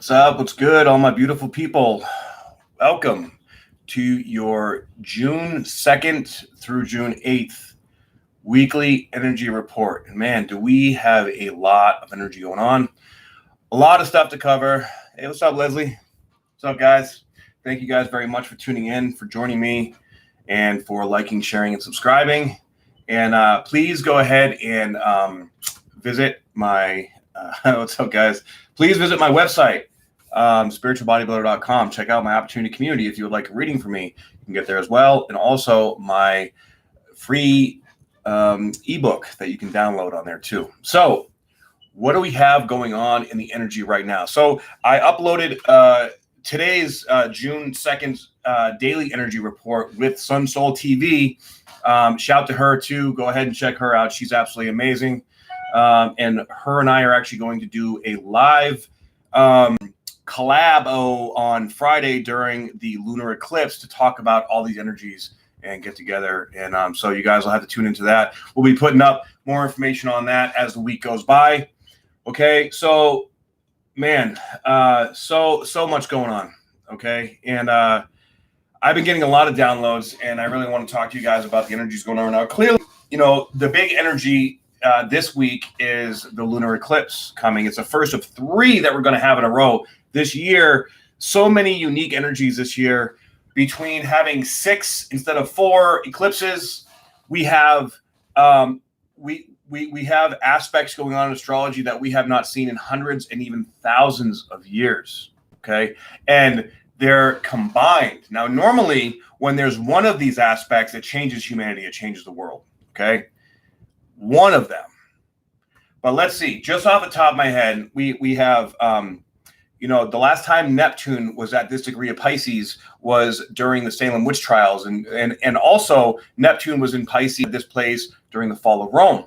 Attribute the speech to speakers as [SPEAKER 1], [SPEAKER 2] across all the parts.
[SPEAKER 1] What's up? What's good, all my beautiful people? Welcome to your June 2nd through June 8th weekly energy report. And man, do we have a lot of energy going on. A lot of stuff to cover. Hey, what's up, Leslie? What's up, guys? Thank you guys very much for tuning in, for joining me, and for liking, sharing, and subscribing. And please go ahead and visit my what's up, guys? Please visit my website, spiritualbodybuilder.com. Check out my opportunity community if you would like a reading from me. You can get there as well, and also my free ebook that you can download on there too. So, what do we have going on in the energy right now? So, I uploaded today's June 2nd daily energy report with Sun Soul TV. Shout to her too. Go ahead and check her out. She's absolutely amazing. And her and I are actually going to do a live collab on Friday during the lunar eclipse to talk about all these energies and get together. And so you guys will have to tune into that. We'll be putting up more information on that as the week goes by. Okay, so man, so much going on. Okay, and I've been getting a lot of downloads, and I really want to talk to you guys about the energies going on right now. Clearly, you know, the big energy this week is the lunar eclipse coming. It's the first of 3 that we're going to have in a row this year. So many unique energies this year. Between having 6 instead of 4 eclipses, we have we have aspects going on in astrology that we have not seen in hundreds and even thousands of years. Okay, and they're combined. Now, normally, when there's one of these aspects, it changes humanity. It changes the world. Okay. One of them. But let's see, just off the top of my head, we have, you know, the last time Neptune was at this degree of Pisces was during the Salem witch trials. And also Neptune was in Pisces at this place during the fall of Rome.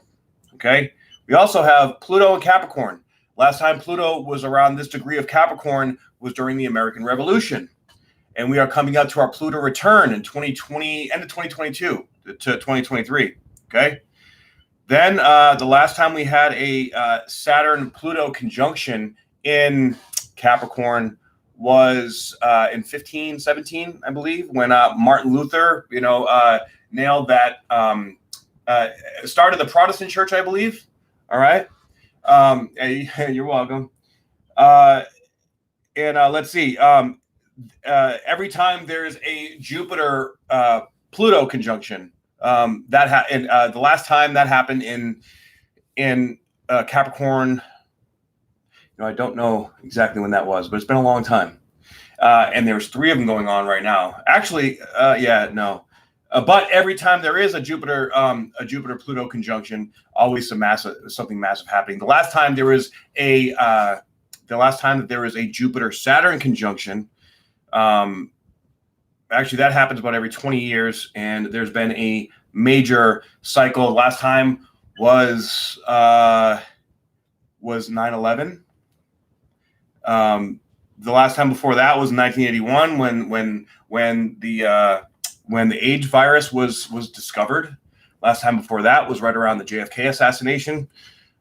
[SPEAKER 1] Okay. We also have Pluto and Capricorn. Last time Pluto was around this degree of Capricorn was during the American Revolution. And we are coming up to our Pluto return in 2020, end of 2022 to 2023. Okay. Then the last time we had a Saturn-Pluto conjunction in Capricorn was in 1517, I believe, when Martin Luther, you know, nailed that, started the Protestant church, I believe. All right. Hey, you're welcome. And let's see. Every time there's a Jupiter-Pluto conjunction, the last time that happened in Capricorn, you know, I don't know exactly when that was, but it's been a long time. And there's 3 of them going on right now. Actually, but every time there is a Jupiter Pluto conjunction, always something massive happening. The last time there was that there was a Jupiter Saturn conjunction, actually, that happens about every 20 years, and there's been a major cycle. Last time was 9/11. The last time before that was 1981 when the AIDS virus was discovered. Last time before that was right around the JFK assassination.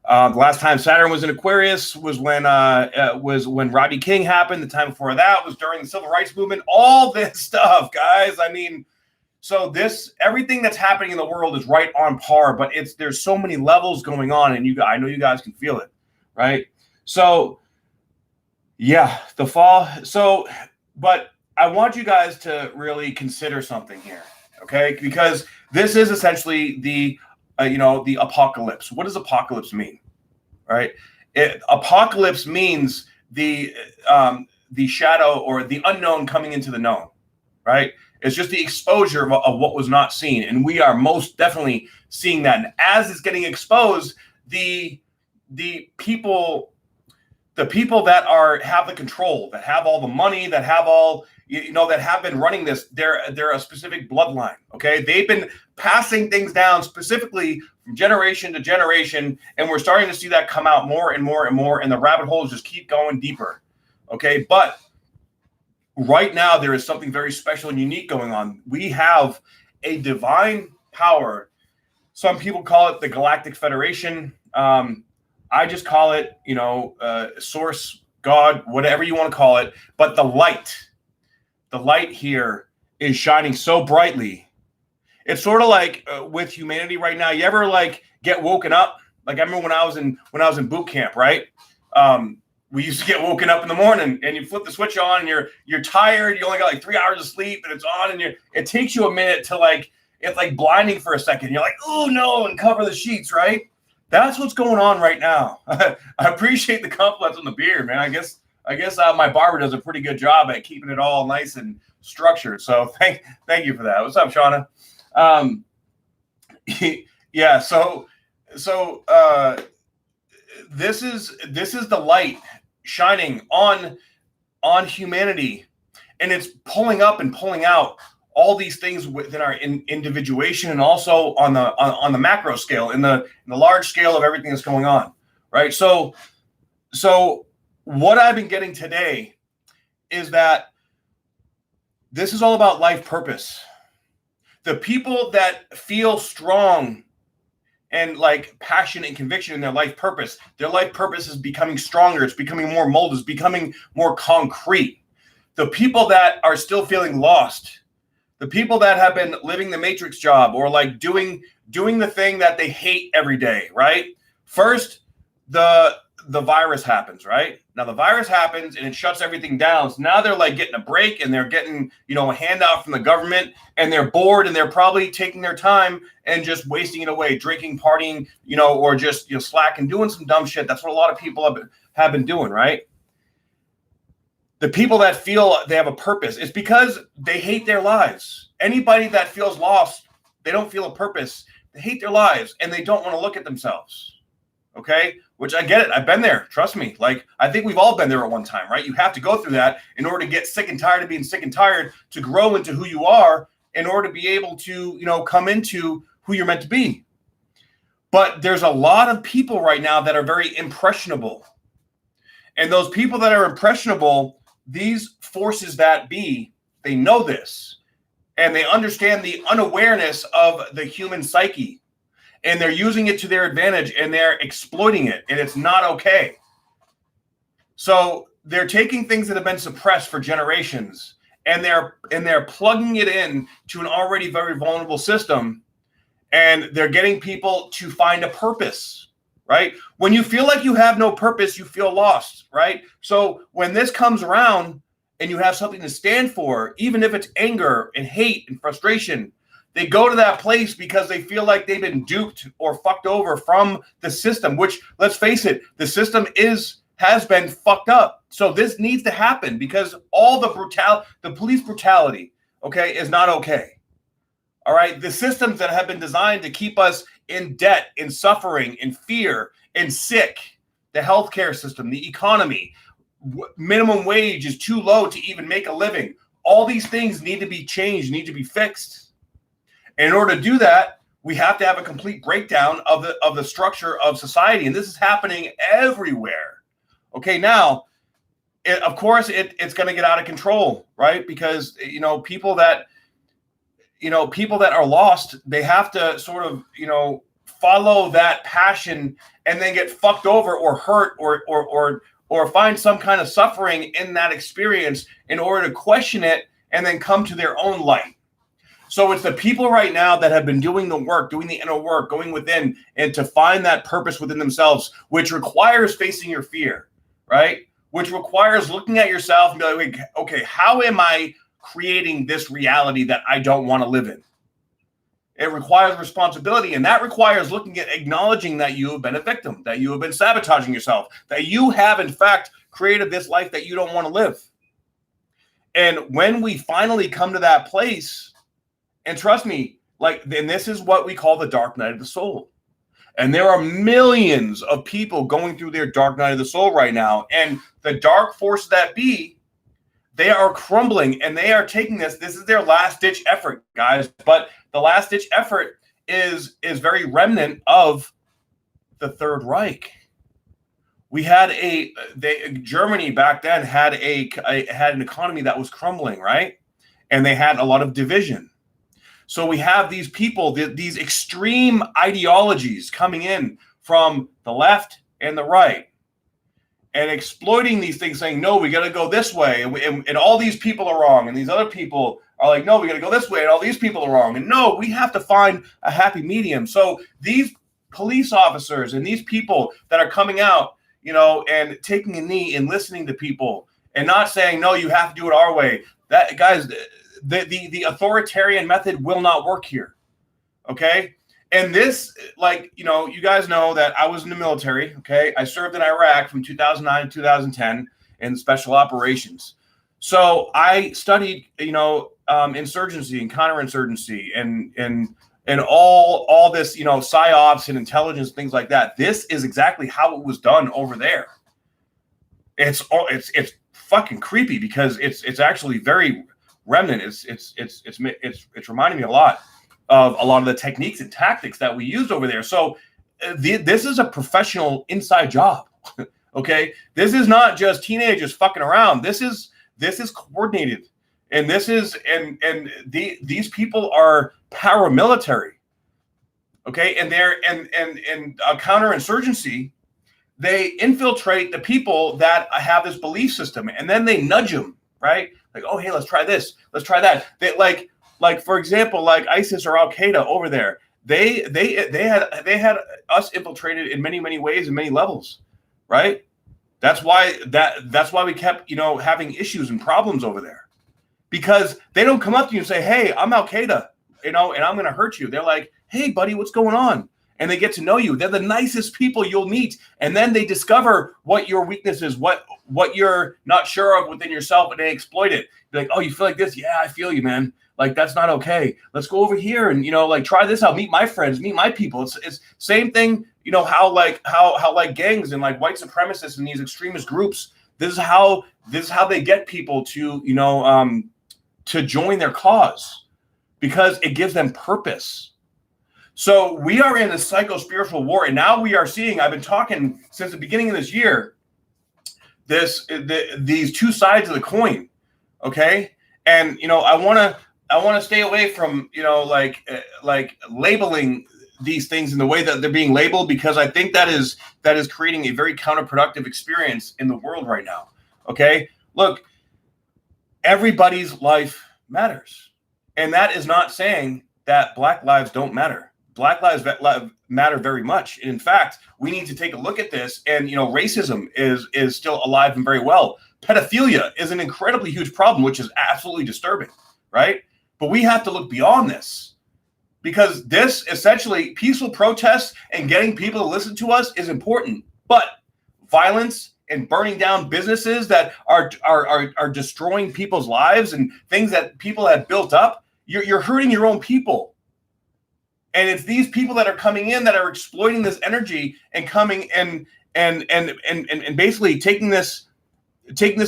[SPEAKER 1] The last time Saturn was in Aquarius was when Rodney King happened. The time before that was during the Civil Rights Movement. All this stuff, guys. I mean, so everything that's happening in the world is right on par, but there's so many levels going on, and I know you guys can feel it, right? So, yeah, the fall. So, but I want you guys to really consider something here, okay? Because this is essentially the apocalypse. What does apocalypse mean? Right? Apocalypse means the shadow or the unknown coming into the known. Right? It's just the exposure of what was not seen, and we are most definitely seeing that. And as it's getting exposed, the people that have the control, that have all the money, that have all, you know, that have been running this, they're a specific bloodline. Okay, they've been passing things down specifically from generation to generation, and we're starting to see that come out more and more and more, and the rabbit holes just keep going deeper. Okay, but right now there is something very special and unique going on. We have a divine power. Some people call it the Galactic Federation. I just call it, Source God, whatever you want to call it, but the light here is shining so brightly. It's sort of like with humanity right now. You ever like get woken up? Like I remember when I was in boot camp, right? We used to get woken up in the morning, and you flip the switch on, and you're tired. You only got like 3 hours of sleep, and it's on, and it takes you a minute to like, it's like blinding for a second. You're like, oh no, and cover the sheets, right? That's what's going on right now. I appreciate the compliments on the beard, man. I guess my barber does a pretty good job at keeping it all nice and structured. So thank you for that. What's up, Shauna? Yeah. So this is the light shining on humanity, and it's pulling up and pulling out all these things within our individuation, and also on the macro scale, in the large scale of everything that's going on, right? So what I've been getting today is that this is all about life purpose. The people that feel strong and like passion and conviction in their life purpose is becoming stronger. It's becoming more molded. It's becoming more concrete. The people that are still feeling lost, the people that have been living the matrix job, or like doing the thing that they hate every day, right? First, the virus happens, right? Now the virus happens and it shuts everything down. So now they're like getting a break, and they're getting, a handout from the government, and they're bored, and they're probably taking their time and just wasting it away, drinking, partying, or just, slacking, doing some dumb shit. That's what a lot of people have been doing, right? The people that feel they have a purpose, it's because they hate their lives. Anybody that feels lost, they don't feel a purpose. They hate their lives, and they don't want to look at themselves. Okay? Which I get it. I've been there. Trust me. Like, I think we've all been there at one time, right? You have to go through that in order to get sick and tired of being sick and tired, to grow into who you are, in order to be able to, come into who you're meant to be. But there's a lot of people right now that are very impressionable. And those people that are impressionable, these forces that be, they know this. And they understand the unawareness of the human psyche. And they're using it to their advantage, and they're exploiting it, and it's not okay. So they're taking things that have been suppressed for generations, and they're plugging it in to an already very vulnerable system, and they're getting people to find a purpose, right? When you feel like you have no purpose, you feel lost, right? So when this comes around and you have something to stand for, even if it's anger and hate and frustration, they go to that place because they feel like they've been duped or fucked over from the system, which, let's face it, the system has been fucked up. So this needs to happen, because all the police brutality, okay, is not okay. All right. The systems that have been designed to keep us in debt, in suffering, in fear, in sick, the healthcare system, the economy, minimum wage is too low to even make a living. All these things need to be changed, need to be fixed. And in order to do that, we have to have a complete breakdown of the structure of society. And this is happening everywhere. Okay, now, of course, it's going to get out of control, right? Because, people that are lost, they have to sort of, follow that passion and then get fucked over or hurt or find some kind of suffering in that experience in order to question it and then come to their own light. So it's the people right now that have been doing the work, doing the inner work, going within, and to find that purpose within themselves, which requires facing your fear, right? Which requires looking at yourself and be like, okay, how am I creating this reality that I don't want to live in? It requires responsibility, and that requires looking at acknowledging that you have been a victim, that you have been sabotaging yourself, that you have, in fact, created this life that you don't want to live. And when we finally come to that place, and trust me, and this is what we call the dark night of the soul. And there are millions of people going through their dark night of the soul right now. And the dark forces that be, they are crumbling, and they are taking this. This is their last ditch effort, guys. But the last ditch effort is very remnant of the Third Reich. We had Germany back then had an economy that was crumbling, right? And they had a lot of division. So we have these people, these extreme ideologies coming in from the left and the right. and exploiting these things, saying, no, we got to go this way. And all these people are wrong. And these other people are like, no, we got to go this way. And all these people are wrong. And no, we have to find a happy medium. So these police officers and these people that are coming out, and taking a knee and listening to people and not saying, no, you have to do it our way. That, guys, the authoritarian method will not work here. Okay. And this, you guys know that I was in the military. Okay. I served in Iraq from 2009 to 2010 in special operations. So I studied, insurgency and counterinsurgency and all this, psyops and intelligence, things like that. This is exactly how it was done over there. It's fucking creepy because it's actually very remnant. It's reminding me a lot of the techniques and tactics that we used over there. So this is a professional inside job. Okay, this is not just teenagers fucking around. This is coordinated, and these people are paramilitary. Okay, and they're and counterinsurgency. They infiltrate the people that have this belief system, and then they nudge them, right? Like, oh, hey, let's try this, let's try that. They like for example, like ISIS or Al Qaeda over there. They had us infiltrated in many ways and many levels, right? That's why we kept having issues and problems over there, because they don't come up to you and say, hey, I'm Al Qaeda, and I'm going to hurt you. They're like, hey, buddy, what's going on? And they get to know you. They're the nicest people you'll meet. And then they discover what your weakness is, what you're not sure of within yourself, and they exploit it. They're like, oh, you feel like this? Yeah, I feel you, man. Like, that's not okay. Let's go over here and, try this out. Meet my friends, meet my people. It's same thing, how gangs and like white supremacists and these extremist groups, this is how they get people to, to join their cause, because it gives them purpose. So we are in a psycho-spiritual war, and now we are seeing, I've been talking since the beginning of this year, these two sides of the coin, okay? And, I want to stay away from, like labeling these things in the way that they're being labeled, because I think that is creating a very counterproductive experience in the world right now, okay? Look, everybody's life matters. And that is not saying that Black lives don't matter. Black lives matter very much. And in fact, we need to take a look at this. And, racism is still alive and very well. Pedophilia is an incredibly huge problem, which is absolutely disturbing, right? But we have to look beyond this, because this essentially peaceful protests and getting people to listen to us is important. But violence and burning down businesses that are destroying people's lives and things that people have built up, you're hurting your own people. And it's these people that are coming in that are exploiting this energy and coming and basically taking this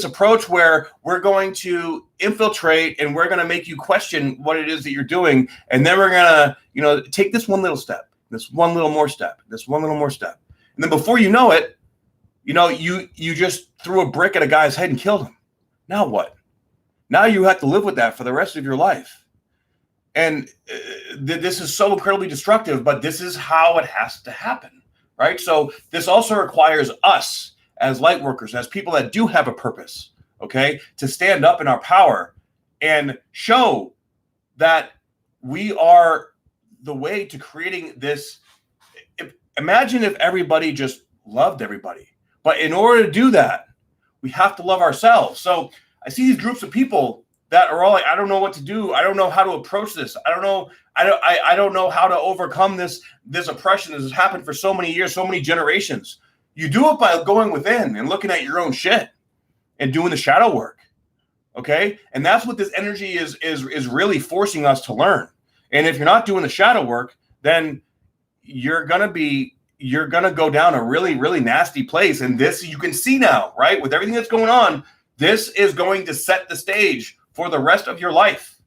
[SPEAKER 1] approach where we're going to infiltrate and we're going to make you question what it is that you're doing. And then we're going to, take this one little step, this one little more step, this one little more step. And then before you know it, you just threw a brick at a guy's head and killed him. Now what? Now you have to live with that for the rest of your life. And this is so incredibly destructive, but this is how it has to happen, right? So this also requires us as light workers, as people that do have a purpose, okay, to stand up in our power and show that we are the way to creating this. Imagine if everybody just loved everybody. But in order to do that, we have to love ourselves. So I see these groups of people that are all like, I don't know what to do. I don't know how to approach this. I don't know how to overcome this oppression that has happened for so many years, so many generations. You do it by going within and looking at your own shit and doing the shadow work. Okay? And that's what this energy is really forcing us to learn. And if you're not doing the shadow work, then you're gonna go down a really, really nasty place. And this you can see now, right? With everything that's going on, this is going to set the stage for the rest of your life.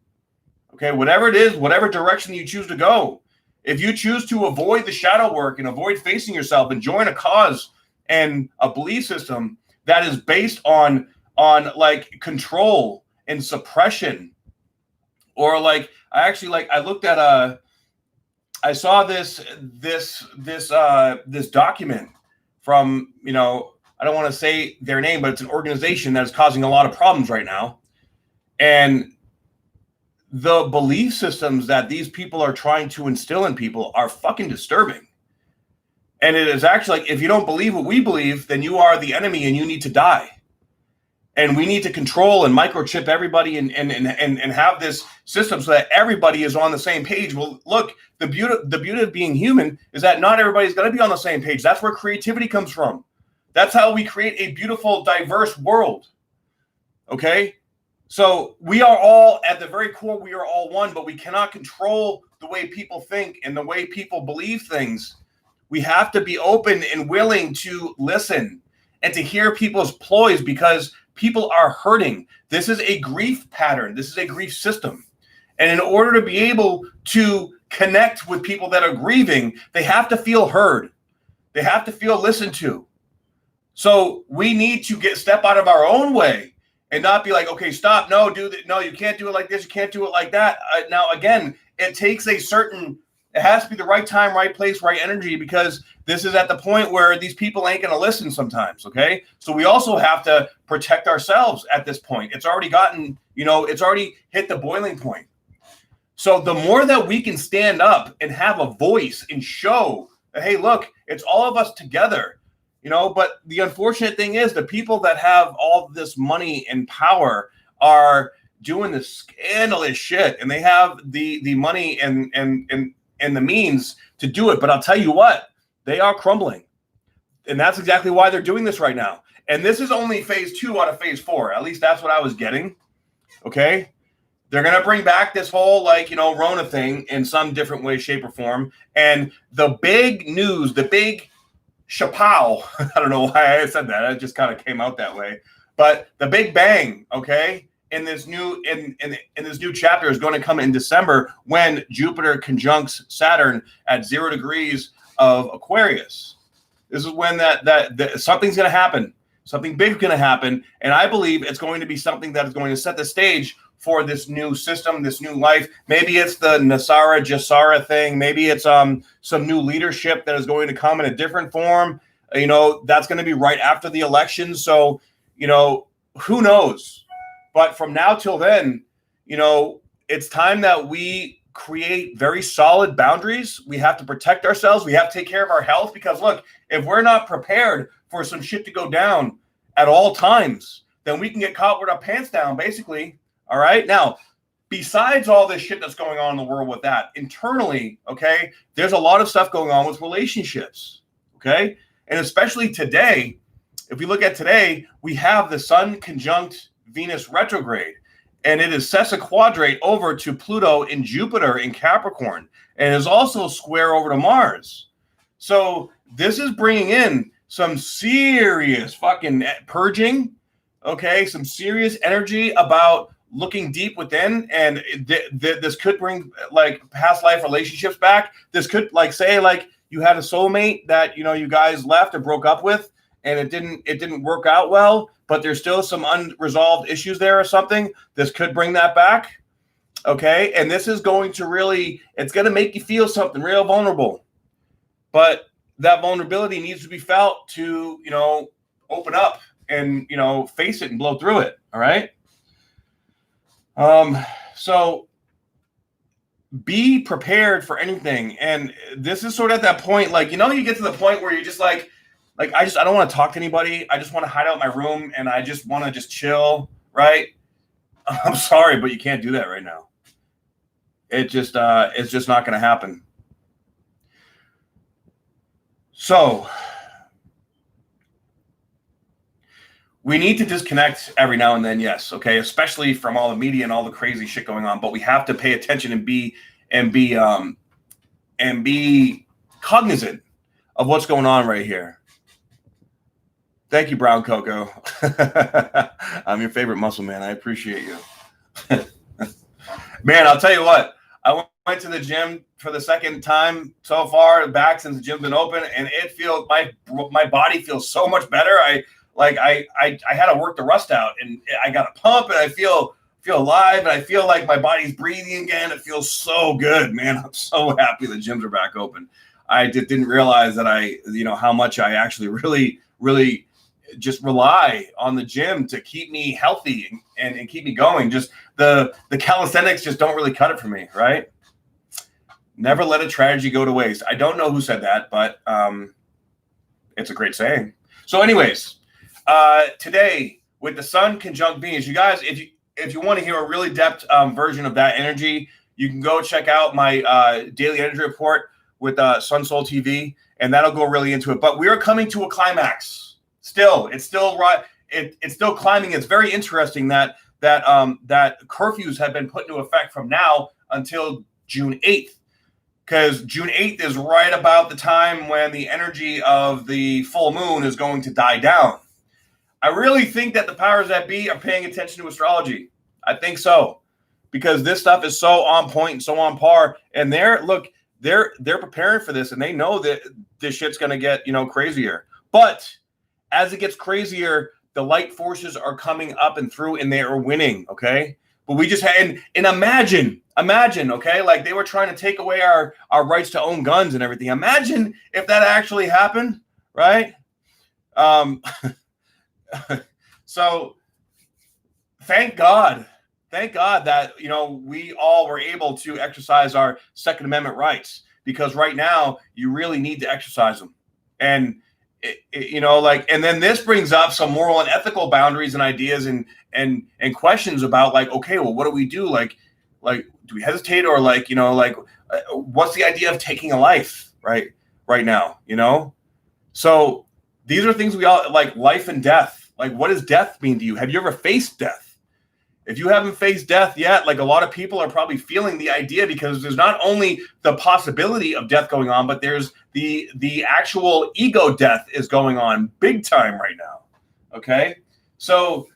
[SPEAKER 1] Okay, whatever it is, whatever direction you choose to go. If you choose to avoid the shadow work and avoid facing yourself and join a cause and a belief system that is based on like control and suppression, or like I looked at I saw this document from I don't want to say their name, but it's an organization that is causing a lot of problems right now. And the belief systems that these people are trying to instill in people are fucking disturbing. And it is actually like, if you don't believe what we believe, then you are the enemy and you need to die. And we need to control and microchip everybody and have this system so that everybody is on the same page. Well, look, the beauty of being human is that not everybody's going to be on the same page. That's where creativity comes from. That's how we create a beautiful, diverse world. Okay? So we are all, at the very core, we are all one, but we cannot control the way people think and the way people believe things. We have to be open and willing to listen and to hear people's ploys, because people are hurting. This is a grief pattern. This is a grief system. And in order to be able to connect with people that are grieving, they have to feel heard. They have to feel listened to. So we need to step out of our own way and not be like, okay, stop. No, no, you can't do it like this. You can't do it like that. Now, again, it takes it has to be the right time, right place, right energy, because this is at the point where these people ain't going to listen sometimes. Okay. So we also have to protect ourselves at this point. It's already it's already hit the boiling point. So the more that we can stand up and have a voice and show that, hey, look, it's all of us together. But the unfortunate thing is the people that have all this money and power are doing this scandalous shit, and they have the money and the means to do it. But I'll tell you what, they are crumbling. And that's exactly why they're doing this right now. And this is only phase 2 out of phase 4. At least that's what I was getting. Okay. They're going to bring back this whole Rona thing in some different way, shape, or form. And the big news, the big chapow, I don't know why I said that. It just kind of came out that way. But the big bang, okay, in this new this new chapter is going to come in December, when Jupiter conjuncts Saturn at 0 degrees of Aquarius. This is when that something's going to happen. Something big is going to happen. And I believe it's going to be something that is going to set the stage for this new system, this new life. Maybe it's the Nasara Jasara thing. Maybe it's some new leadership that is going to come in a different form. That's going to be right after the election. So, who knows? But from now till then, it's time that we create very solid boundaries. We have to protect ourselves. We have to take care of our health, because look, if we're not prepared for some shit to go down at all times, then we can get caught with our pants down, basically. All right. Now, besides all this shit that's going on in the world with that, internally, okay, there's a lot of stuff going on with relationships. Okay. And especially today, if we look at today, we have the Sun conjunct Venus retrograde, and it is sesquiquadrate over to Pluto and Jupiter in Capricorn, and is also square over to Mars. So this is bringing in some serious fucking purging. Okay. Some serious energy about looking deep within, and this could bring past life relationships back. This could say you had a soulmate that you guys left or broke up with, and it didn't work out well, but there's still some unresolved issues there or something. This could bring that back. Okay. And this is going to it's going to make you feel something real vulnerable, but that vulnerability needs to be felt to open up and face it and blow through it. All right. So be prepared for anything. And this is sort of at that point, you get to the point where you're just I don't want to talk to anybody. I just want to hide out in my room and I just want to just chill. Right. I'm sorry, but you can't do that right now. It's just not going to happen. So we need to disconnect every now and then, yes, okay, especially from all the media and all the crazy shit going on. But we have to pay attention and be cognizant of what's going on right here. Thank you, Brown Coco. I'm your favorite muscle man. I appreciate you. Man, I'll tell you what. I went to the gym for the second time so far back since the gym's been open, and it feels my body feels so much better. I had to work the rust out, and I got a pump, and I feel alive, and I feel like my body's breathing again. It feels so good, man. I'm so happy the gyms are back open. I just didn't realize that how much I actually really just rely on the gym to keep me healthy and keep me going. Just the calisthenics just don't really cut it for me, right? Never let a tragedy go to waste. I don't know who said that, but it's a great saying. So anyways, today with the sun conjunct Venus, you guys, if you want to hear a really depth version of that energy, you can go check out my daily energy report with Sun Soul TV, and that'll go really into it. But we are coming to a climax. It's still right. It's still climbing. It's very interesting that curfews have been put into effect from now until June 8th. Because June 8th is right about the time when the energy of the full moon is going to die down. I really think that the powers that be are paying attention to astrology. I think so. Because this stuff is so on point and so on par. And they're preparing for this, and they know that this shit's going to get, crazier. But as it gets crazier, the light forces are coming up and through, and they are winning, okay? But we just had, and imagine, okay, like they were trying to take away our rights to own guns and everything. Imagine if that actually happened, right? So thank God that, we all were able to exercise our Second Amendment rights, because right now you really need to exercise them. And and then this brings up some moral and ethical boundaries and ideas and questions about, like, okay, well, what do we do? Like, do we hesitate, or what's the idea of taking a life right now? So these are things we all like, life and death. Like, what does death mean to you? Have you ever faced death? If you haven't faced death yet, like, a lot of people are probably feeling the idea, because there's not only the possibility of death going on, but there's the actual ego death is going on big time right now. Okay. So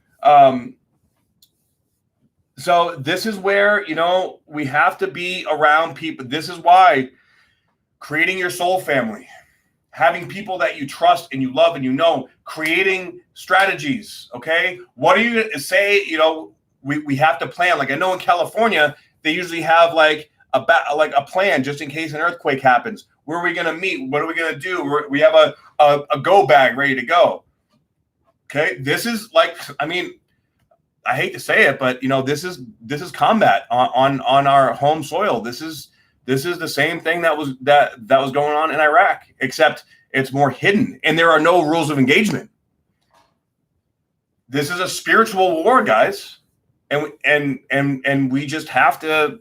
[SPEAKER 1] this is where, we have to be around people. This is why creating your soul family, having people that you trust and you love and creating strategies. Okay. What do you say? We have to plan. Like, I know in California, they usually have like a plan just in case an earthquake happens. Where are we going to meet? What are we going to do? We have a go bag ready to go. Okay. This is like, I hate to say it, but this is combat on our home soil. This is the same thing that was going on in Iraq, except it's more hidden, and there are no rules of engagement. This is a spiritual war, guys. And we just have to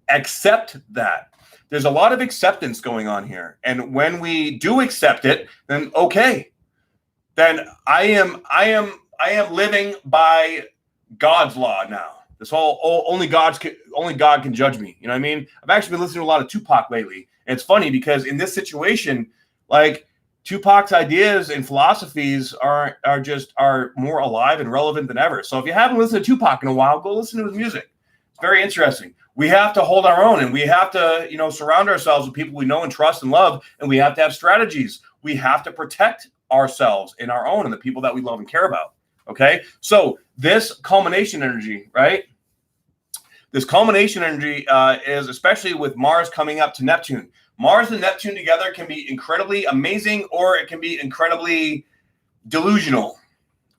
[SPEAKER 1] accept that. There's a lot of acceptance going on here. And when we do accept it, then okay. Then I am living by God's law now. This whole only God can judge me. You know what I mean? I've actually been listening to a lot of Tupac lately. And it's funny because in this situation, like, Tupac's ideas and philosophies are more alive and relevant than ever. So if you haven't listened to Tupac in a while, go listen to his music. It's very interesting. We have to hold our own, and we have to, surround ourselves with people we know and trust and love, and we have to have strategies. We have to protect ourselves and our own and the people that we love and care about. Okay? So this culmination energy, right? This culmination energy is, especially with Mars coming up to Neptune. Mars and Neptune together can be incredibly amazing, or it can be incredibly delusional.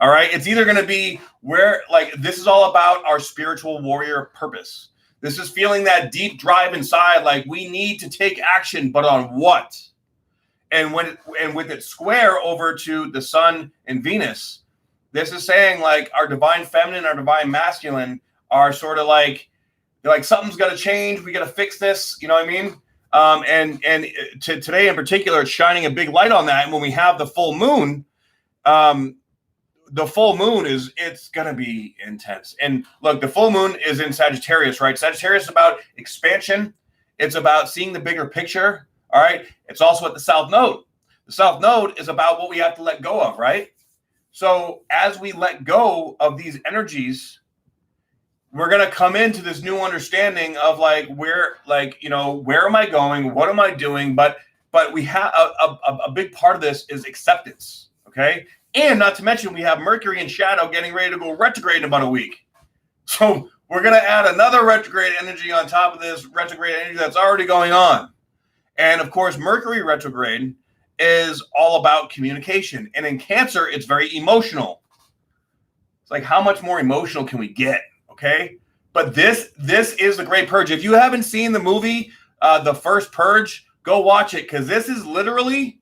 [SPEAKER 1] All right. It's either going to be where, like, this is all about our spiritual warrior purpose. This is feeling that deep drive inside, like, we need to take action, but on what? And with it square over to the Sun and Venus, this is saying, like, our divine feminine, our divine masculine are sort of like something's got to change. We got to fix this. You know what I mean? And today in particular, it's shining a big light on that. And when we have the full moon, it's going to be intense. And look, the full moon is in Sagittarius, right? Sagittarius is about expansion. It's about seeing the bigger picture. All right. It's also at the South Node. The South Node is about what we have to let go of, right? So as we let go of these energies, we're going to come into this new understanding of, like, where am I going? What am I doing? But we have a big part of this is acceptance. Okay. And not to mention, we have Mercury in shadow getting ready to go retrograde in about a week. So we're going to add another retrograde energy on top of this retrograde energy that's already going on. And of course, Mercury retrograde is all about communication. And in Cancer, it's very emotional. It's like, how much more emotional can we get? Okay. But this is the Great Purge. If you haven't seen the movie, The First Purge, go watch it. Because this is literally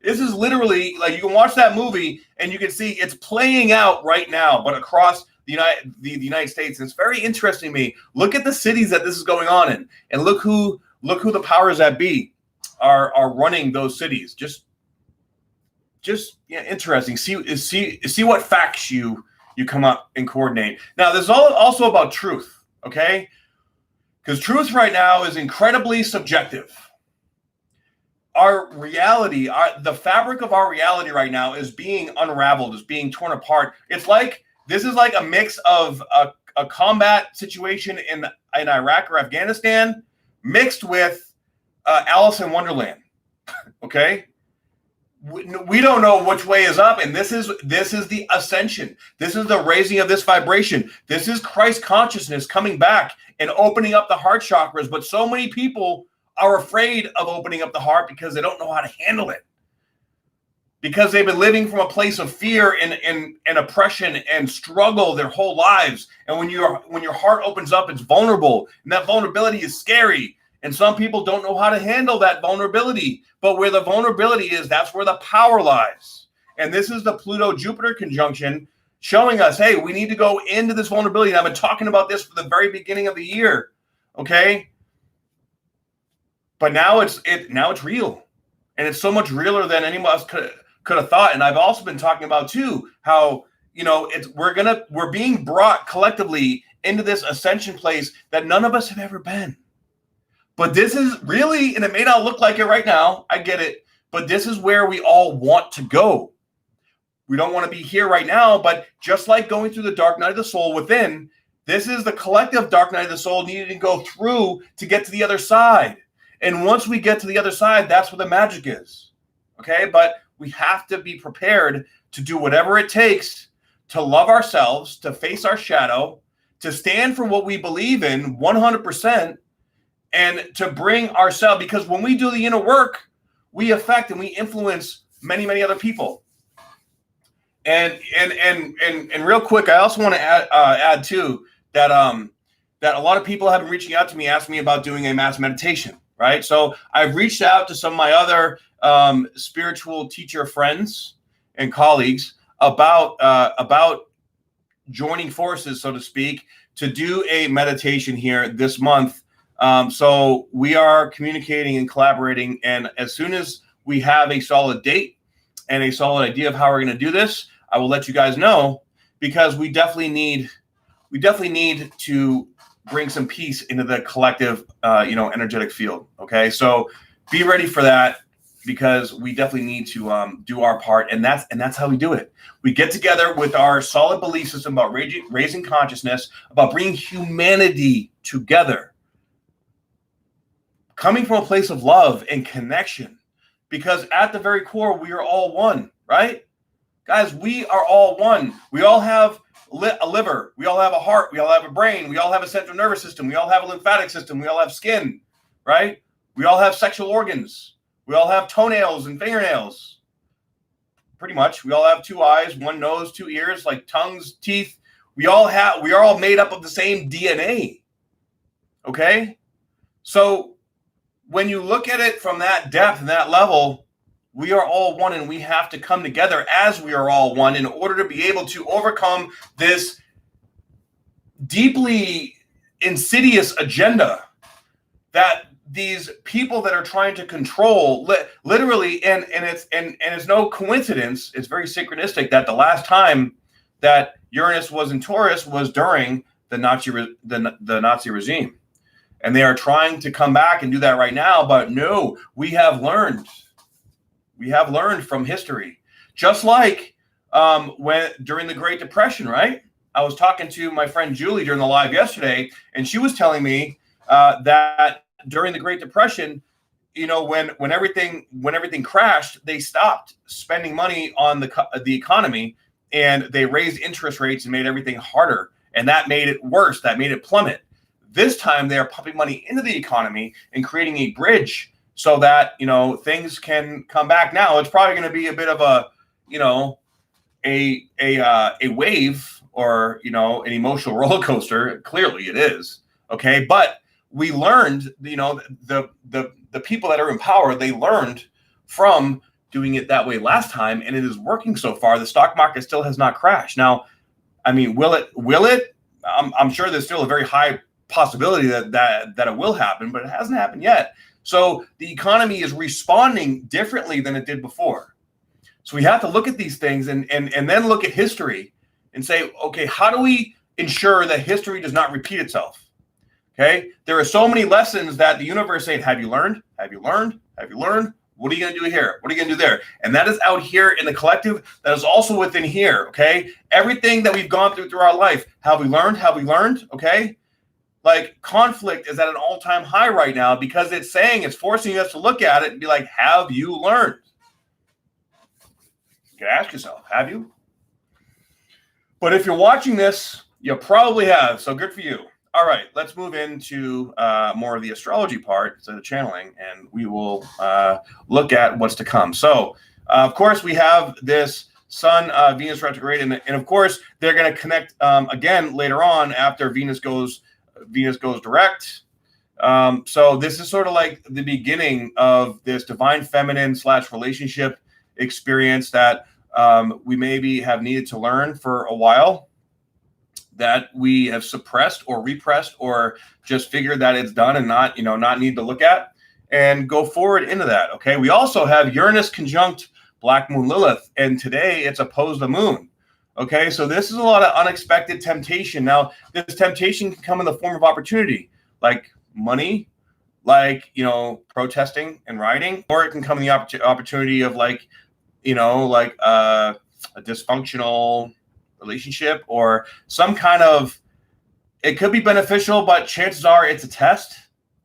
[SPEAKER 1] like, you can watch that movie and you can see it's playing out right now, but across the United States. And it's very interesting to me. Look at the cities that this is going on in, and look who the powers that be are running those cities. Just interesting. See what facts you come up and coordinate. Now, this is also about truth, okay? Because truth right now is incredibly subjective. Our reality, the fabric of our reality right now is being unraveled, is being torn apart. This is like a mix of a combat situation in Iraq or Afghanistan mixed with Alice in Wonderland, okay? We don't know which way is up, and this is the ascension. This is the raising of this vibration. This is Christ consciousness coming back and opening up the heart chakras. But so many people are afraid of opening up the heart because they don't know how to handle it, because they've been living from a place of fear and oppression and struggle their whole lives. And when your heart opens up, it's vulnerable, and that vulnerability is scary. And some people don't know how to handle that vulnerability. But where the vulnerability is, that's where the power lies. And this is the Pluto-Jupiter conjunction showing us, hey, we need to go into this vulnerability. And I've been talking about this from the very beginning of the year, okay? But now it's real. And it's so much realer than anyone else could have thought. And I've also been talking about, too, how, we're being brought collectively into this ascension place that none of us have ever been. But this is really, and it may not look like it right now, I get it, but this is where we all want to go. We don't want to be here right now, but just like going through the dark night of the soul within, this is the collective dark night of the soul needed to go through to get to the other side. And once we get to the other side, that's where the magic is, okay? But we have to be prepared to do whatever it takes to love ourselves, to face our shadow, to stand for what we believe in 100%, and to bring ourselves, because when we do the inner work, we affect and we influence many, many other people. And real quick, I also want to add too that a lot of people have been reaching out to me, asking me about doing a mass meditation, right? So I've reached out to some of my other spiritual teacher friends and colleagues about joining forces, so to speak, to do a meditation here this month. So we are communicating and collaborating, and as soon as we have a solid date and a solid idea of how we're going to do this, I will let you guys know, because we definitely need to bring some peace into the collective, energetic field. Okay, so be ready for that, because we definitely need to do our part, and that's how we do it. We get together with our solid belief system about raising consciousness, about bringing humanity together, coming from a place of love and connection, because at the very core, we are all one, right? Guys, we are all one. We all have a liver. We all have a heart. We all have a brain. We all have a central nervous system. We all have a lymphatic system. We all have skin, right? We all have sexual organs. We all have toenails and fingernails. Pretty much. We all have 2 eyes, 1 nose, 2 ears, like tongues, teeth. We are all made up of the same DNA. Okay? So when you look at it from that depth and that level, we are all one, and we have to come together as we are all one in order to be able to overcome this deeply insidious agenda that these people that are trying to control, literally, and it's no coincidence, it's very synchronistic that the last time that Uranus was in Taurus was during the Nazi regime. And they are trying to come back and do that right now, but no, we have learned. We have learned from history. Just like during the Great Depression, right? I was talking to my friend Julie during the live yesterday, and she was telling me that during the Great Depression, when everything crashed, they stopped spending money on the economy, and they raised interest rates and made everything harder, and that made it worse. That made it plummet. This time, they are pumping money into the economy and creating a bridge so that, things can come back. Now it's probably going to be a bit of a, a wave, or, an emotional roller coaster. Clearly it is. Okay. But we learned, the people that are in power, they learned from doing it that way last time, and it is working so far. The stock market still has not crashed. Now, I mean, will it? I'm sure there's still a very high possibility that it will happen, but it hasn't happened yet. So the economy is responding differently than it did before. So we have to look at these things and then look at history and say, okay, how do we ensure that history does not repeat itself? Okay, there are so many lessons that the universe is saying, have you learned? Have you learned? Have you learned? What are you going to do here? What are you going to do there? And that is out here in the collective. That is also within here, okay? Everything that we've gone through our life, have we learned? Have we learned? Okay? Like, conflict is at an all-time high right now because it's forcing us to look at it and be like, have you learned? You can ask yourself, have you? But if you're watching this, you probably have, so good for you. All right, let's move into more of the astrology part instead of channeling, and we will look at what's to come. So, of course, we have this Sun, Venus retrograde, and of course, they're going to connect again later on after Venus goes direct. So this is sort of like the beginning of this divine feminine / relationship experience that we maybe have needed to learn for a while, that we have suppressed or repressed or just figured that it's done and not need to look at, and go forward into that. Okay. We also have Uranus conjunct Black Moon Lilith, and today it's opposed the moon. Okay. So this is a lot of unexpected temptation. Now, this temptation can come in the form of opportunity, like money, like, protesting and rioting, or it can come in the opportunity of a dysfunctional relationship, or some kind of, it could be beneficial, but chances are it's a test.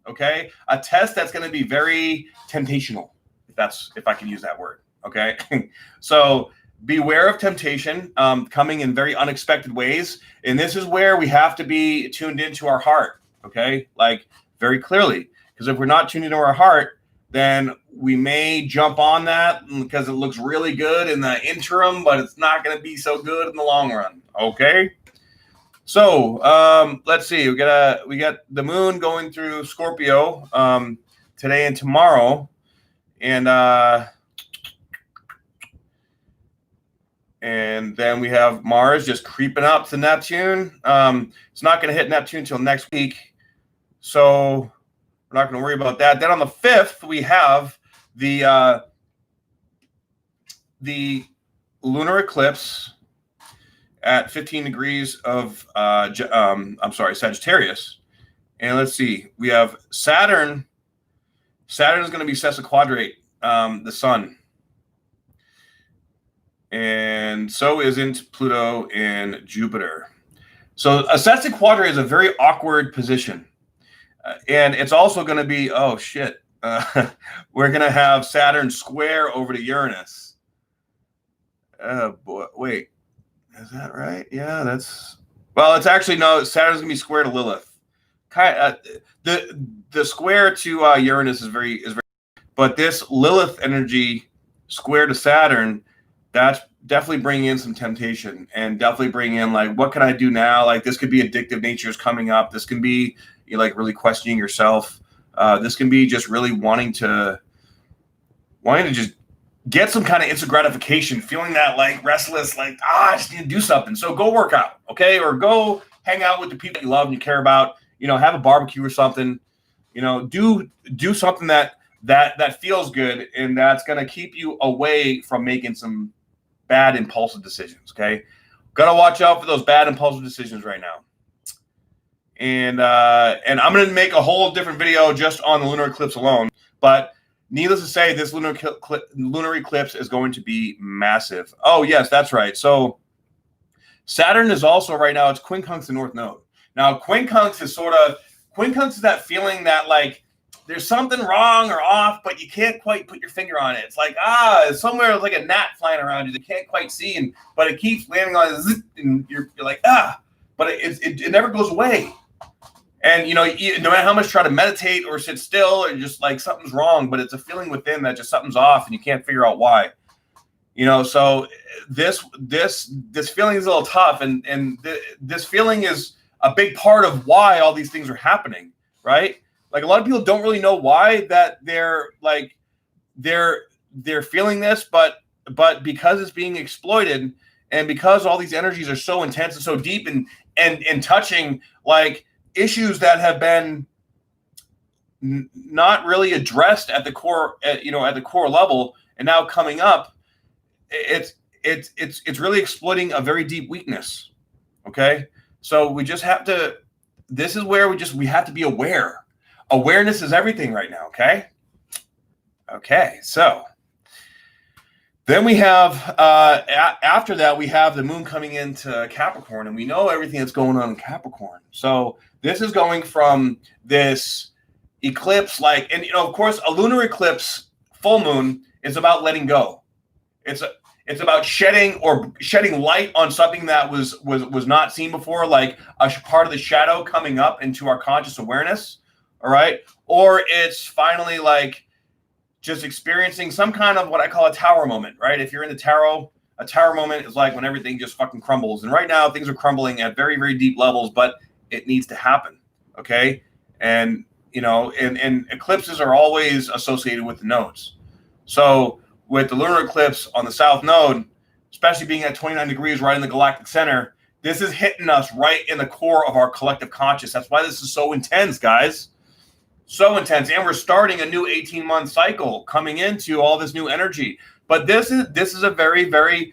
[SPEAKER 1] Okay. A test that's going to be very temptational, if I can use that word. Okay. So beware of temptation coming in very unexpected ways. And this is where we have to be tuned into our heart. Okay. Like, very clearly, because if we're not tuned into our heart, then we may jump on that because it looks really good in the interim, but it's not going to be so good in the long run. Okay. So let's see. We got the moon going through Scorpio today and tomorrow, and then we have Mars just creeping up to Neptune. It's not going to hit Neptune until next week, so we're not going to worry about that. Then on the 5th, we have the lunar eclipse at 15 degrees of Sagittarius. And let's see, we have Saturn. Saturn is going to be sesquiquadrate the sun, and so isn't Pluto and Jupiter. So a sesquiquadrate is a very awkward position. And it's also going to be, we're going to have Saturn square over to Uranus. Oh, boy. Wait, is that right? Yeah, it's actually, no, Saturn's going to be square to Lilith. The square to Uranus is very, but this Lilith energy square to Saturn, that's definitely bringing in some temptation, and definitely bringing in, like, what can I do now? Like, this could be addictive natures coming up. This can be, like, really questioning yourself. This can be just really wanting to just get some kind of instant gratification, feeling that, like, restless, like, I just need to do something. So go work out, okay? Or go hang out with the people you love and you care about. Have a barbecue or something. Do something that feels good, and that's going to keep you away from making some bad impulsive decisions. Okay, gotta watch out for those bad impulsive decisions right now. And I'm going to make a whole different video just on the lunar eclipse alone. But needless to say, this lunar eclipse is going to be massive. Oh, yes, that's right. So Saturn is also right now, it's quincunx the North Node. Now, quincunx is that feeling that, like, there's something wrong or off, but you can't quite put your finger on it. It's like, somewhere like a gnat flying around you that you can't quite see, but it keeps landing on it, and you're like, but it never goes away. And, no matter how much you try to meditate or sit still or just like something's wrong, but it's a feeling within that just something's off and you can't figure out why. So this feeling is a little tough, and this feeling is a big part of why all these things are happening, right? Like a lot of people don't really know why that they're feeling this, but because it's being exploited, and because all these energies are so intense and so deep and touching like issues that have been not really addressed at the core, at the core level, and now coming up, it's really exploiting a very deep weakness. Okay, so we just have to. This is where we have to be aware. Awareness is everything right now. Okay. So then we have after that we have the moon coming into Capricorn, and we know everything that's going on in Capricorn. So this is going from this eclipse, and of course, a lunar eclipse, full moon, is about letting go. It's about shedding light on something that was not seen before, like a part of the shadow coming up into our conscious awareness. All right, or it's finally like just experiencing some kind of what I call a tower moment, right? If you're in the tarot, a tower moment is like when everything just fucking crumbles. And right now things are crumbling at very, very deep levels, but it needs to happen. Okay. And, and eclipses are always associated with the nodes. So with the lunar eclipse on the south node, especially being at 29 degrees right in the galactic center, this is hitting us right in the core of our collective conscious. That's why this is so intense, guys. So intense. And we're starting a new 18-month cycle coming into all this new energy. But this is a very, very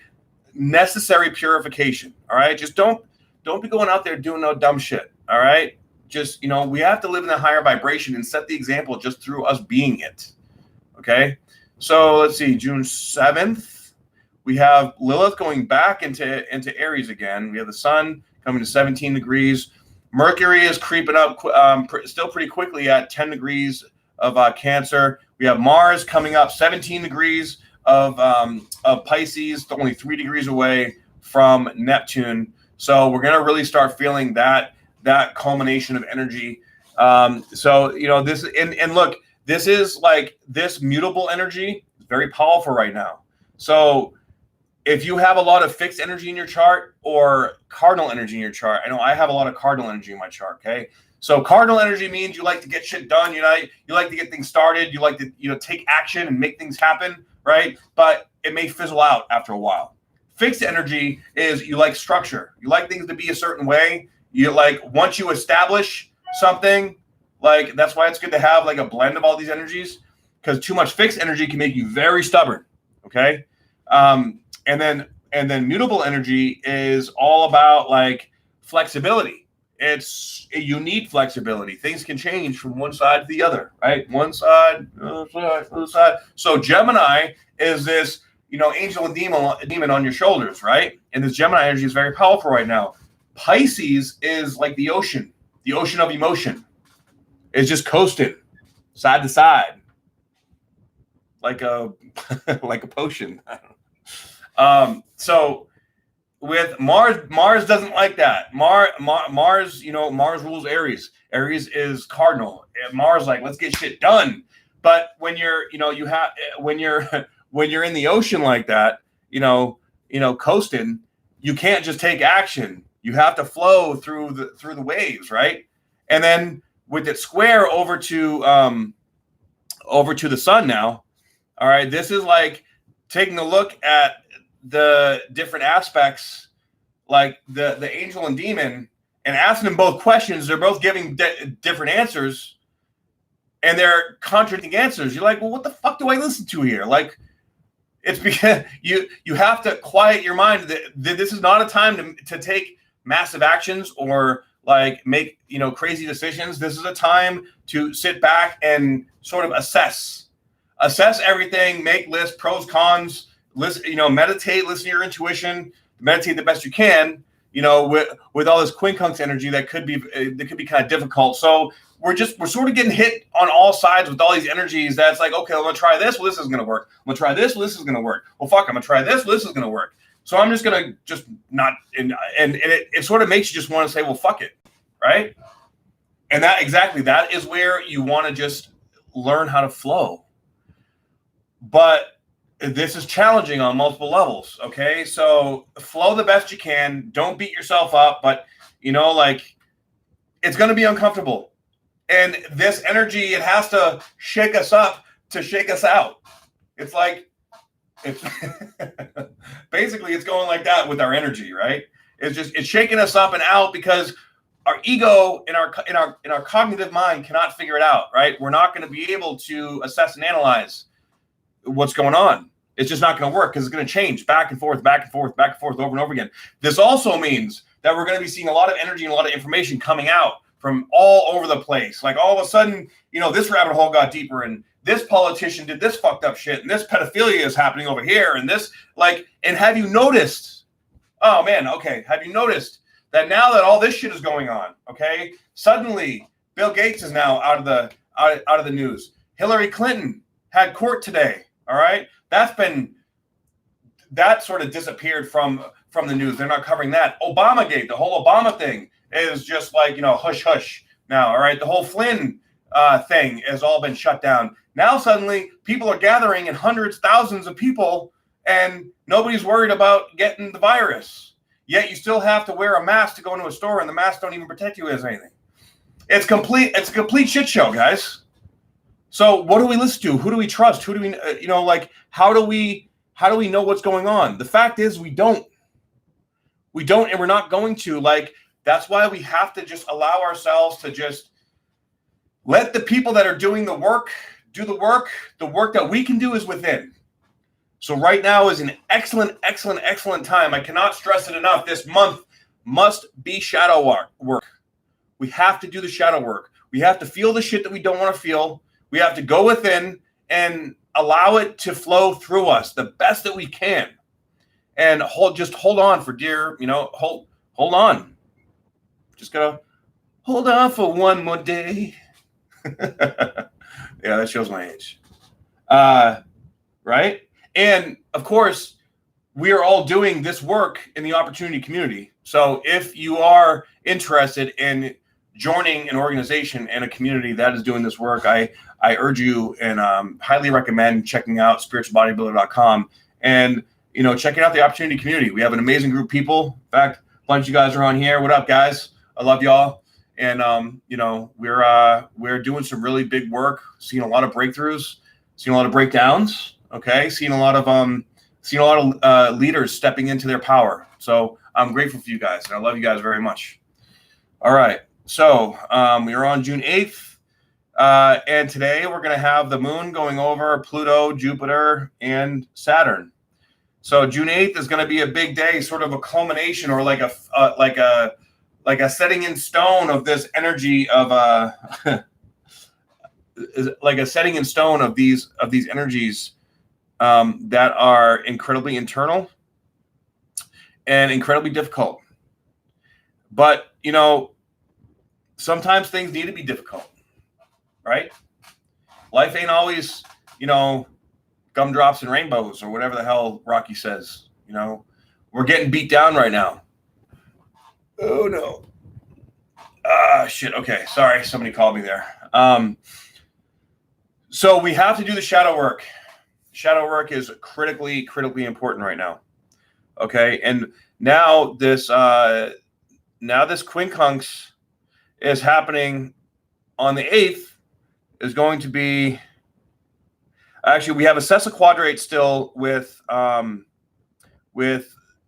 [SPEAKER 1] necessary purification. All right. Just don't be going out there doing no dumb shit. All right. Just, we have to live in a higher vibration and set the example just through us being it. Okay. So let's see, June 7th, we have Lilith going back into Aries again. We have the sun coming to 17 degrees. Mercury is creeping up still pretty quickly at 10 degrees of Cancer. We have Mars coming up 17 degrees of Pisces, only 3 degrees away from Neptune. So we're going to really start feeling that culmination of energy. This and look, this is like this mutable energy is very powerful right now. So if you have a lot of fixed energy in your chart or cardinal energy in your chart, I know I have a lot of cardinal energy in my chart. Okay. So cardinal energy means you like to get shit done. You like to get things started. You like to, take action and make things happen. Right. But it may fizzle out after a while. Fixed energy is you like structure. You like things to be a certain way. You like, once you establish something, like that's why it's good to have like a blend of all these energies, because too much fixed energy can make you very stubborn. Okay. And then mutable energy is all about like flexibility. You need flexibility. Things can change from one side to the other, right? One side, other side. So Gemini is this, angel and demon on your shoulders, right? And this Gemini energy is very powerful right now. Pisces is like the ocean of emotion. It's just coasting side to side, like a potion. So with Mars doesn't like that. Mars, Mars rules Aries. Aries is cardinal. Mars like, let's get shit done. But when you're, when you're in the ocean like that, coasting, you can't just take action. You have to flow through the waves, right? And then with it square over to the sun now, all right, this is like taking a look at the different aspects, like the angel and demon, and asking them both questions. They're both giving different answers, and they're contradicting answers. You're like, well, what the fuck do I listen to here? Like, it's because you have to quiet your mind. This is not a time to take massive actions or like make crazy decisions. This is a time to sit back and sort of assess everything, make lists, pros, cons, meditate, listen to your intuition, meditate the best you can, with all this quincunx energy that could be kind of difficult. So we're sort of getting hit on all sides with all these energies. That's like, okay, I'm gonna try this. Well, this is gonna work. I'm gonna try this. Well, this is gonna work. Well, fuck, I'm gonna try this. Well, this is gonna work. So I'm just gonna not, and it sort of makes you just want to say, well, fuck it, right? And that is where you want to just learn how to flow. But this is challenging on multiple levels. Okay. So flow the best you can. Don't beat yourself up, but it's going to be uncomfortable. And this energy, it has to shake us up to shake us out. It's basically it's going like that with our energy, right? It's shaking us up and out because our ego in our cognitive mind cannot figure it out, right? We're not going to be able to assess and analyze what's going on. It's just not going to work because it's going to change back and forth, back and forth, back and forth, over and over again. This also means that we're going to be seeing a lot of energy and a lot of information coming out from all over the place. Like all of a sudden, this rabbit hole got deeper and this politician did this fucked up shit and this pedophilia is happening over here and this and have you noticed? Oh man, okay. Have you noticed that now that all this shit is going on, okay, suddenly Bill Gates is now out of the news. Hillary Clinton had court today. All right. That sort of disappeared from the news. They're not covering that. Obamagate, the whole Obama thing is just hush hush now. All right. The whole Flynn thing has all been shut down. Now suddenly people are gathering in hundreds, thousands of people and nobody's worried about getting the virus. Yet you still have to wear a mask to go into a store and the masks don't even protect you as anything. It's a complete shit show, guys. So what do we listen to? Who do we trust? Who do we, how do we know what's going on? The fact is we don't, and we're not going to. That's why we have to just allow ourselves to just let the people that are doing the work do the work. The work that we can do is within. So right now is an excellent, excellent, excellent time. I cannot stress it enough. This month must be shadow work. We have to do the shadow work. We have to feel the shit that we don't want to feel. We have to go within and allow it to flow through us the best that we can. And hold on for dear, hold on. Just gotta hold on for one more day. Yeah, that shows my age. Right? And of course, we are all doing this work in the opportunity community. So if you are interested in joining an organization and a community that is doing this work, I urge you and highly recommend checking out spiritualbodybuilder.com and checking out the opportunity community. We have an amazing group of people. In fact, a bunch of you guys are on here. What up, guys? I love y'all. And we're doing some really big work, seeing a lot of breakthroughs, seeing a lot of breakdowns. Okay, seeing a lot of leaders stepping into their power. So I'm grateful for you guys, and I love you guys very much. All right, so we are on June 8th, and today we're going to have the moon going over Pluto, Jupiter, and Saturn. So June 8th is going to be a big day, sort of a culmination or like a setting in stone of this energy of like a setting in stone of these energies. That are incredibly internal and incredibly difficult. But, sometimes things need to be difficult, right? Life ain't always, gumdrops and rainbows or whatever the hell Rocky says. We're getting beat down right now. Oh, no. Shit. Okay. Sorry. Somebody called me there. So we have to do the shadow work. Shadow work is critically important right now. Okay, and now this quincunx is happening on the 8th. Is going to be actually we have a sesquiquadrate still with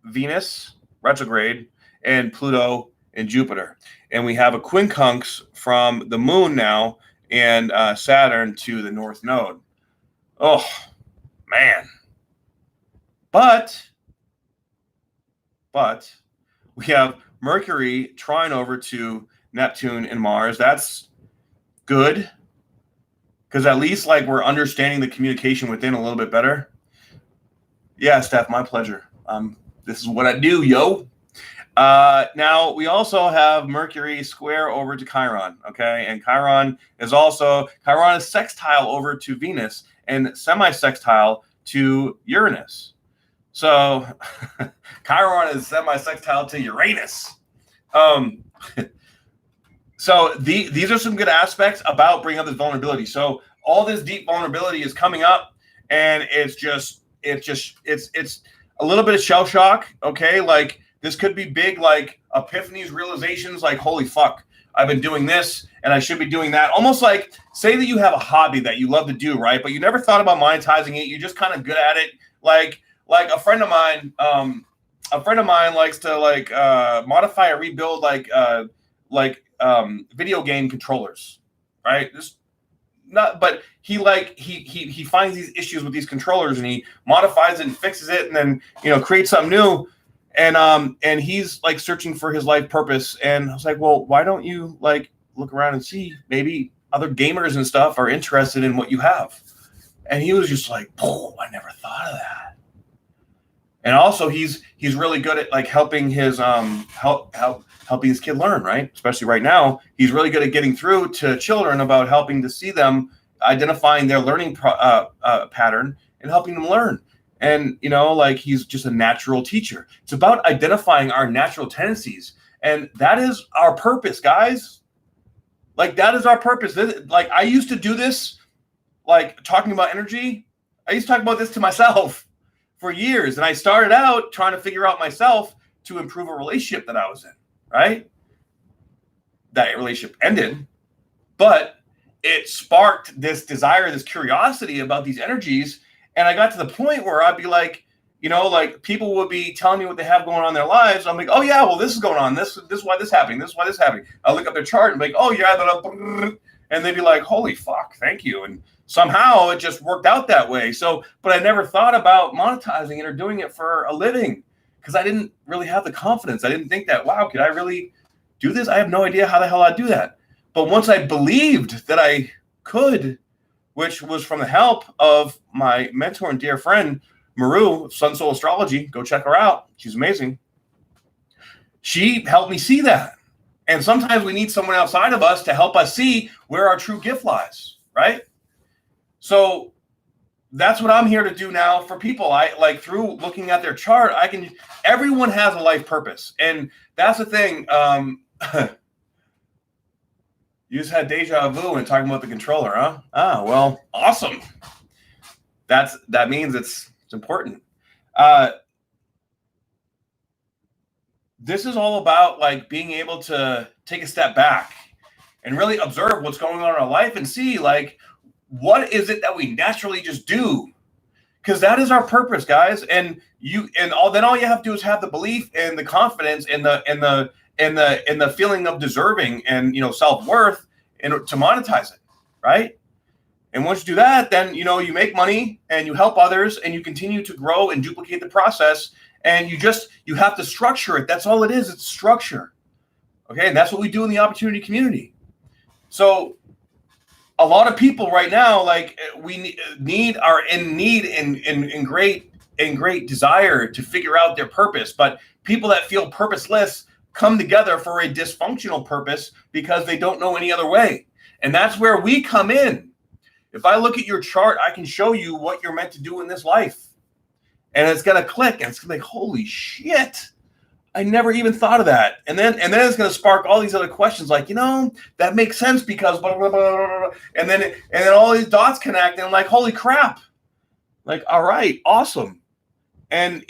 [SPEAKER 1] Venus retrograde and Pluto and Jupiter, and we have a quincunx from the moon now and Saturn to the north node. Oh. Man, but we have Mercury trine over to Neptune and Mars. That's good because at least we're understanding the communication within a little bit better. Yeah, Steph, my pleasure. This is what I do, yo. Now we also have Mercury square over to Chiron. Okay, and Chiron is sextile over to Venus and semi-sextile to Uranus. So Chiron is semi-sextile to Uranus. So these are some good aspects about bringing up this vulnerability. So all this deep vulnerability is coming up, and it's a little bit of shell shock. Okay, like this could be big, like epiphanies, realizations, like holy fuck, I've been doing this and I should be doing that. Almost like, say that you have a hobby that you love to do, right? But you never thought about monetizing it. You're just kind of good at it. Like a friend of mine likes to modify or rebuild video game controllers, right? But he finds these issues with these controllers, and he modifies it and fixes it, and then creates something new. And he's like searching for his life purpose. And I was like, well, why don't you like look around and see maybe other gamers and stuff are interested in what you have? And he was just like, oh, I never thought of that. And also he's really good at like helping his helping his kid learn, right? Especially right now, he's really good at getting through to children about helping to see them, identifying their learning pattern and helping them learn. And, he's just a natural teacher. It's about identifying our natural tendencies. And that is our purpose, guys. Like, that is our purpose. Like, I used to do this, like, talking about energy. I used to talk about this to myself for years. And I started out trying to figure out myself to improve a relationship that I was in, right? That relationship ended. But it sparked this desire, this curiosity about these energies. And I got to the point where I'd be like, people would be telling me what they have going on in their lives. I'm like, oh yeah, well, this is going on. This is why this is happening. This is why this is happening. I'll look up their chart and be like, oh yeah, and they'd be like, holy fuck, thank you. And somehow it just worked out that way. So, but I never thought about monetizing it or doing it for a living because I didn't really have the confidence. I didn't think that, wow, could I really do this? I have no idea how the hell I'd do that. But once I believed that I could, which was from the help of my mentor and dear friend, Maru of Sun Soul Astrology. Go check her out. She's amazing. She helped me see that. And sometimes we need someone outside of us to help us see where our true gift lies, right? So that's what I'm here to do now for people. I like through looking at their chart, everyone has a life purpose. And that's the thing. You just had deja vu and talking about the controller, huh? Ah, well, awesome. That means it's important. This is all about like being able to take a step back and really observe what's going on in our life and see like what is it that we naturally just do, because that is our purpose, guys. And all you have to do is have the belief and the confidence and the feeling of deserving and self-worth and to monetize it, right? And once you do that, then you make money and you help others and you continue to grow and duplicate the process. And you have to structure it. That's all it is. It's structure. Okay, and that's what we do in the opportunity community. So a lot of people right now, like are in need and great desire to figure out their purpose. But people that feel purposeless come together for a dysfunctional purpose because they don't know any other way. And that's where we come in. If I look at your chart, I can show you what you're meant to do in this life. And it's going to click and it's going to be like, holy shit, I never even thought of that. And then it's going to spark all these other questions like, that makes sense because blah, blah, blah, blah, blah. And then all these dots connect and I'm like, holy crap. Like, all right, awesome. And,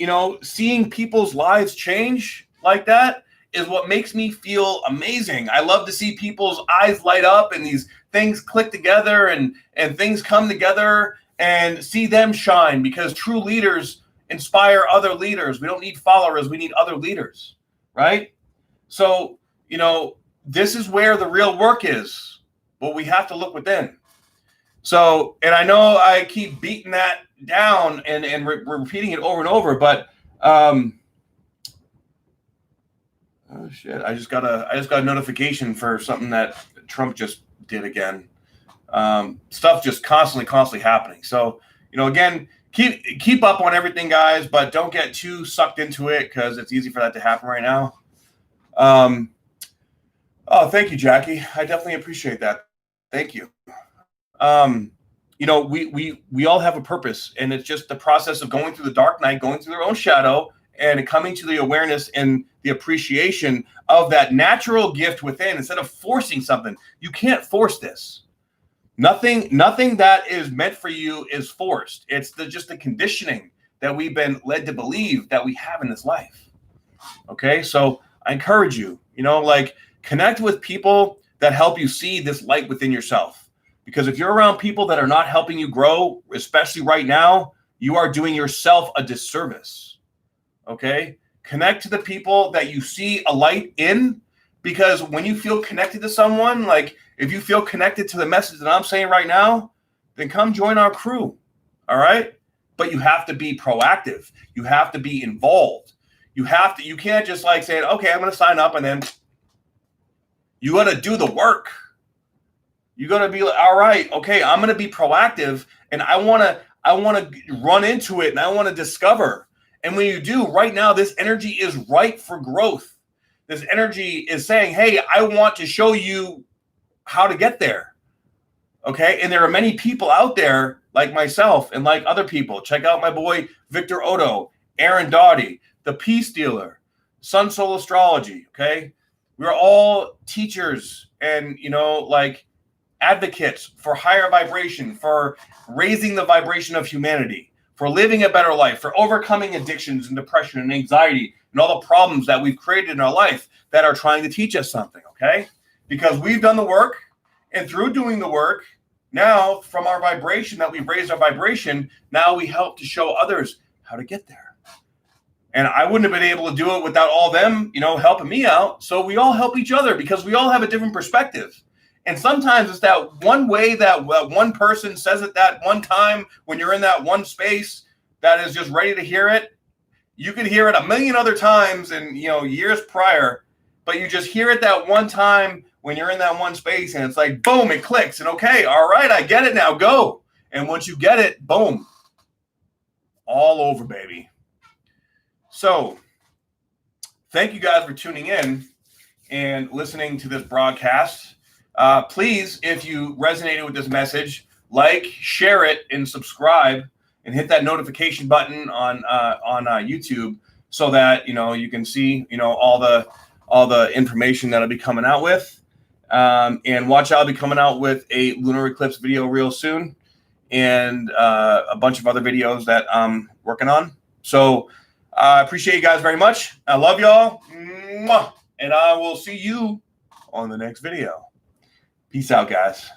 [SPEAKER 1] seeing people's lives change like that is what makes me feel amazing. I love to see people's eyes light up and these things click together and things come together and see them shine, because true leaders inspire other leaders. We don't need followers. We need other leaders, right? So, this is where the real work is, but we have to look within. So, and I know I keep beating that down and repeating it over and over, but, oh shit, I just got a notification for something that Trump just did again. Stuff just constantly happening. So, again, keep up on everything, guys, but don't get too sucked into it because it's easy for that to happen right now. Oh, thank you, Jackie. I definitely appreciate that. Thank you. We all have a purpose, and it's just the process of going through the dark night, going through their own shadow and coming to the awareness and the appreciation of that natural gift within instead of forcing something. You can't force this. Nothing that is meant for you is forced. It's just the conditioning that we've been led to believe that we have in this life. Okay, so I encourage you, connect with people that help you see this light within yourself. Because if you're around people that are not helping you grow, especially right now, you are doing yourself a disservice. Okay, connect to the people that you see a light in, because when you feel connected to someone, like if you feel connected to the message that I'm saying right now, then come join our crew. All right. But you have to be proactive. You have to be involved. You can't just like say, okay, I'm going to sign up, and then you got to do the work. You got to be like, all right, okay, I'm going to be proactive, and I want to run into it, and I want to discover. And when you do, right now, this energy is ripe for growth. This energy is saying, hey, I want to show you how to get there. Okay. And there are many people out there like myself and like other people. Check out my boy, Victor Odo, Aaron Doughty, the Peace Dealer, Sun Soul Astrology. Okay. We're all teachers and, advocates for higher vibration, for raising the vibration of humanity, for living a better life, for overcoming addictions and depression and anxiety and all the problems that we've created in our life that are trying to teach us something, okay? Because we've done the work, and through doing the work, now from our vibration that we've raised our vibration, now we help to show others how to get there. And I wouldn't have been able to do it without all them, helping me out. So we all help each other because we all have a different perspective. And sometimes it's that one way that one person says it that one time when you're in that one space that is just ready to hear it. You could hear it a million other times and, years prior, but you just hear it that one time when you're in that one space and it's like, boom, it clicks. And okay, all right, I get it now, go. And once you get it, boom, all over, baby. So thank you guys for tuning in and listening to this broadcast. Please, if you resonated with this message, share it, and subscribe, and hit that notification button on YouTube so that you can see all the information that I'll be coming out with. And watch, I'll be coming out with a lunar eclipse video real soon, and a bunch of other videos that I'm working on. So I appreciate you guys very much. I love y'all, and I will see you on the next video. Peace out, guys.